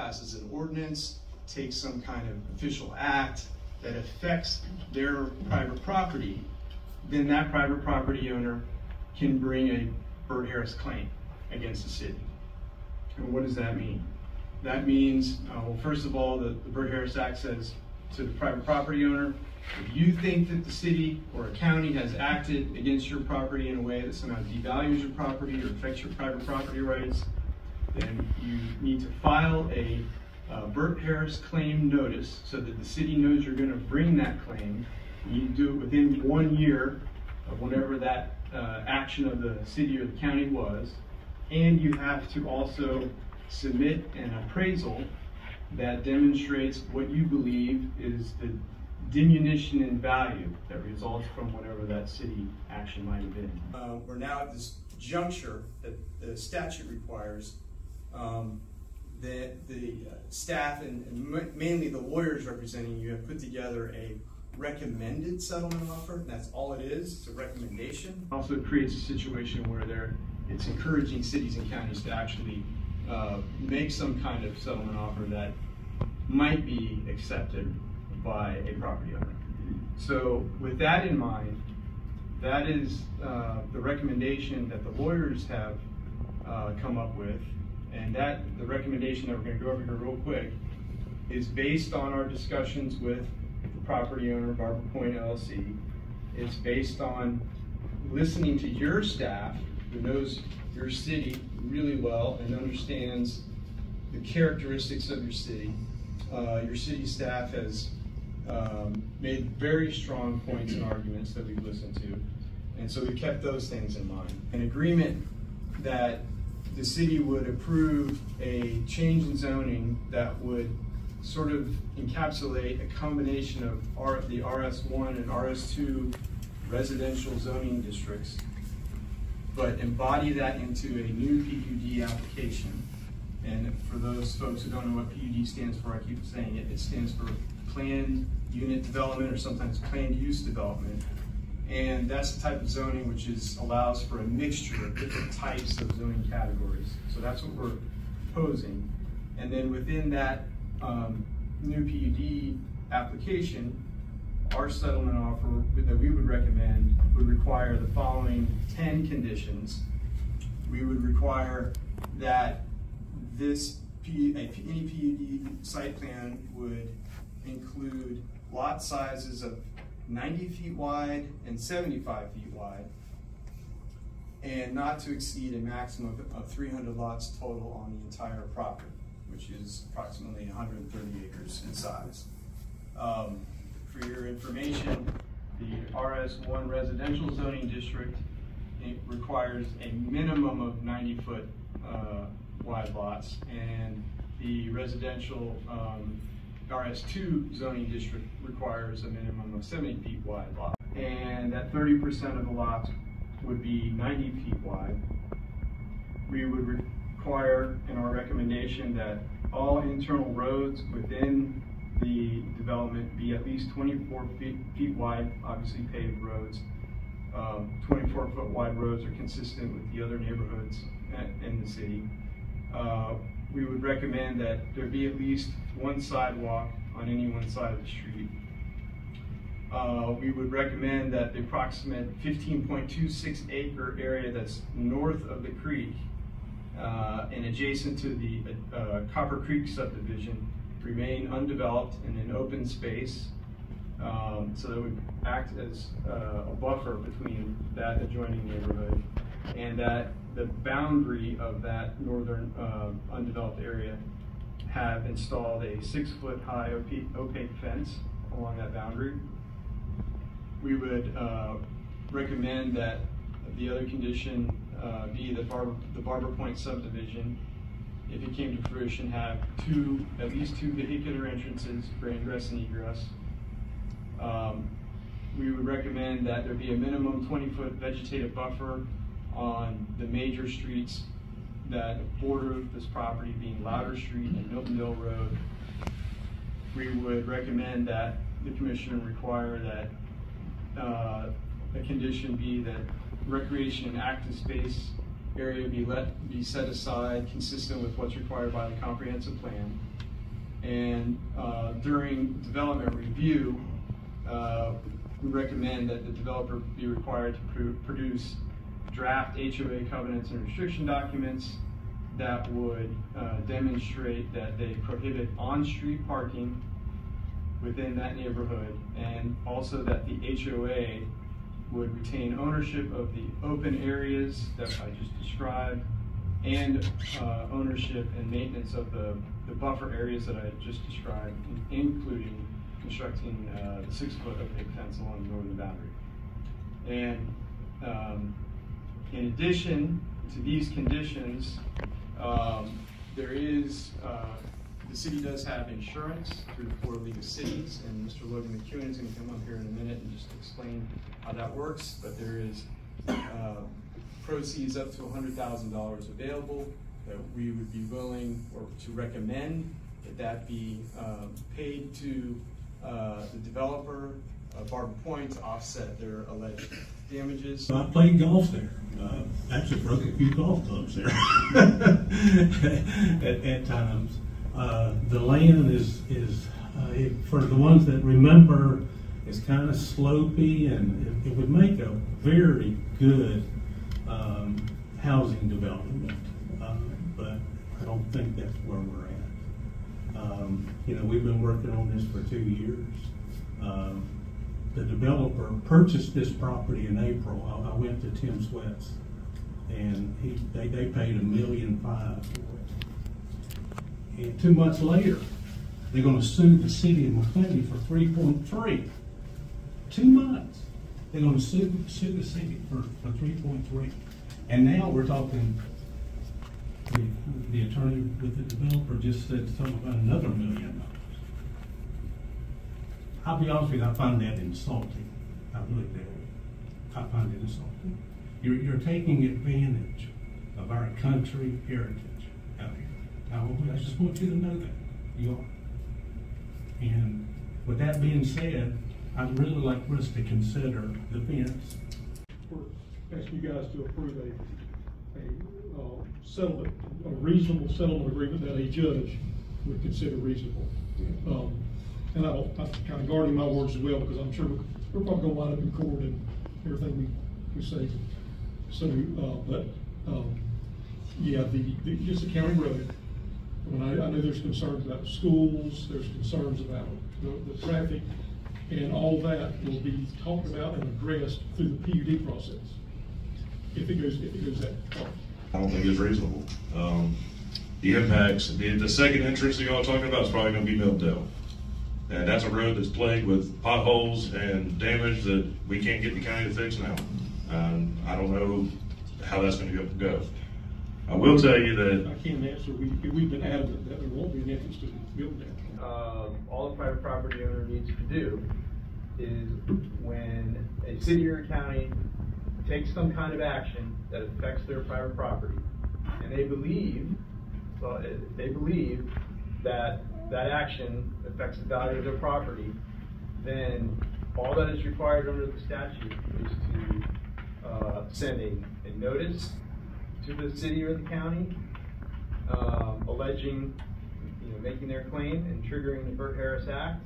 passes an ordinance, takes some kind of official act that affects their private property, then that private property owner can bring a Bert Harris claim against the city. And what does that mean? That means, well, first of all, the Bert Harris Act says to the private property owner, if you think that the city or a county has acted against your property in a way that somehow devalues your property or affects your private property rights, then you need to file a Bert Harris claim notice so that the city knows you're going to bring that claim. You need to do it within 1 year of whenever that action of the city or the county was, and you have to also submit an appraisal that demonstrates what you believe is the diminution in value that results from whatever that city action might have been. We're now at this juncture that the statute requires that the staff and mainly the lawyers representing you have put together a recommended settlement offer, and that's all it is. It's a recommendation. Also creates a situation where it's encouraging cities and counties to actually make some kind of settlement offer that might be accepted by a property owner. So with that in mind, that is the recommendation that the lawyers have come up with, and that the recommendation that we're going to go over here real quick is based on our discussions with the property owner, Barber Point LLC. It's based on listening to your staff who knows your city really well and understands the characteristics of your city. Your city staff has made very strong points and arguments that we've listened to, and so we kept those things in mind. An agreement that the city would approve a change in zoning that would sort of encapsulate a combination of the RS1 and RS2 residential zoning districts, but embody that into a new PUD application. And for those folks who don't know what PUD stands for, I keep saying it, it stands for Planned Unit Development, or sometimes Planned Use Development. And that's the type of zoning which allows for a mixture of different types of zoning categories. So that's what we're proposing. And then within that new PUD application, our settlement offer that we would recommend would require the following 10 conditions. We would require that any PUD site plan would include lot sizes of 90 feet wide and 75 feet wide, and not to exceed a maximum of 300 lots total on the entire property, which is approximately 130 acres in size. For your information, the RS1 residential zoning district, it requires a minimum of 90-foot wide lots, and the residential RS2 zoning district requires a minimum of 70 feet wide lots. And that 30% of the lots would be 90 feet wide. We would require in our recommendation that all internal roads within the development be at least 24 feet wide, obviously paved roads. 24-foot wide roads are consistent with the other neighborhoods in the city. We would recommend that there be at least one sidewalk on any one side of the street. We would recommend that the approximate 15.26 acre area that's north of the creek and adjacent to the Copper Creek subdivision remain undeveloped in an open space, so that would act as a buffer between that adjoining neighborhood, and that the boundary of that northern undeveloped area have installed a 6-foot high opaque fence along that boundary. We would recommend that the other condition be that the Barber Point subdivision, if it came to fruition, have at least two vehicular entrances for ingress and egress. We would recommend that there be a minimum 20-foot vegetative buffer on the major streets that border this property, being Louder Street and Miltondale Road. We would recommend that the commission require that a condition be that recreation and active space area be set aside consistent with what's required by the comprehensive plan. And during development review, we recommend that the developer be required to produce draft HOA covenants and restriction documents that would demonstrate that they prohibit on-street parking within that neighborhood, and also that the HOA would retain ownership of the open areas that I just described, and ownership and maintenance of the buffer areas that I just described, including constructing the 6-foot opaque fence along the northern boundary. And in addition to these conditions, there is, the city does have insurance through the Florida League of Cities, and Mr. Logan McEwen is going to come up here in a minute and just explain how that works. But there is proceeds up to $100,000 available that we would be willing or to recommend that be paid to the developer, Barber Point, to offset their alleged damages. I played golf there. Actually broke a few golf clubs there at times. The land is for the ones that remember, is kind of slopey, and it would make a very good housing development. But I don't think that's where we're at. You know, we've been working on this for 2 years. The developer purchased this property in April. I went to Tim Sweat's, and they paid $1.5 million for it. And 2 months later, they're going to sue the city of Macclenny for $3.3. 2 months, they're going to sue the city for $3.3. And now we're talking. The attorney with the developer just said something about another $1 million. I'll be honest with you, I find that insulting. I really do. I find it insulting. You're taking advantage of our country heritage out here. I just want you to know that. You are. And with that being said, I'd really like for us to consider the fence. We're asking you guys to approve a settlement, a reasonable settlement agreement that a judge would consider reasonable. And I'm kind of guarding my words as well, because I'm sure we're probably going to wind up in court and everything we say. So, yeah, it's a county road. I know there's concerns about schools, there's concerns about the traffic, and all that will be talked about and addressed through the PUD process. If it goes that far. I don't think it's reasonable. The impacts, the second entrance that y'all are talking about is probably going to be Milldale. And that's a road that's plagued with potholes and damage that we can't get the county to fix now. I don't know how that's going to go. I will tell you that I can't answer. We've been adamant that there won't be an entrance to Milldale. All the private property owner needs to do is, when a city or a county takes some kind of action that affects their private property, and they believe that that action affects the value of their property, then all that is required under the statute is to send a notice to the city or the county, alleging, making their claim and triggering the Bert Harris Act,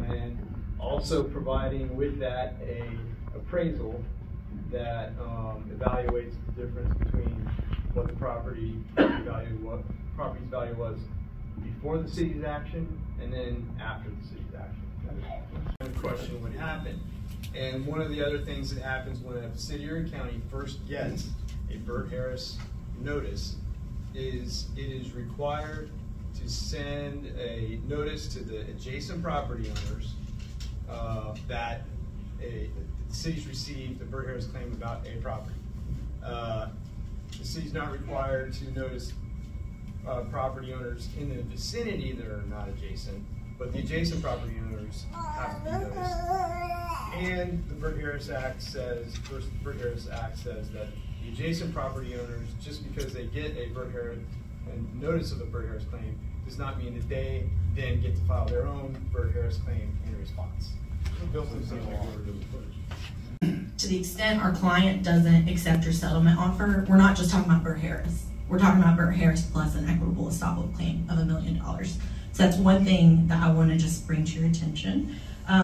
and also providing with that a appraisal that evaluates the difference between what the property's value was before the city's action and then after the city's action. The question would happen. And one of the other things that happens when a city or a county first gets a Bert Harris notice is it is required to send a notice to the adjacent property owners that the city's received a Bert Harris claim about a property. The city's not required to notice property owners in the vicinity that are not adjacent, but the adjacent property owners have to be noticed. And the Bert Harris Act says, that the adjacent property owners, just because they get a notice of a Bert Harris claim, does not mean that they then get to file their own Bert Harris claim in response. To the extent our client doesn't accept your settlement offer, we're not just talking about Bert Harris. We're talking about Bert Harris plus an equitable estoppel claim of $1 million. So that's one thing that I want to just bring to your attention.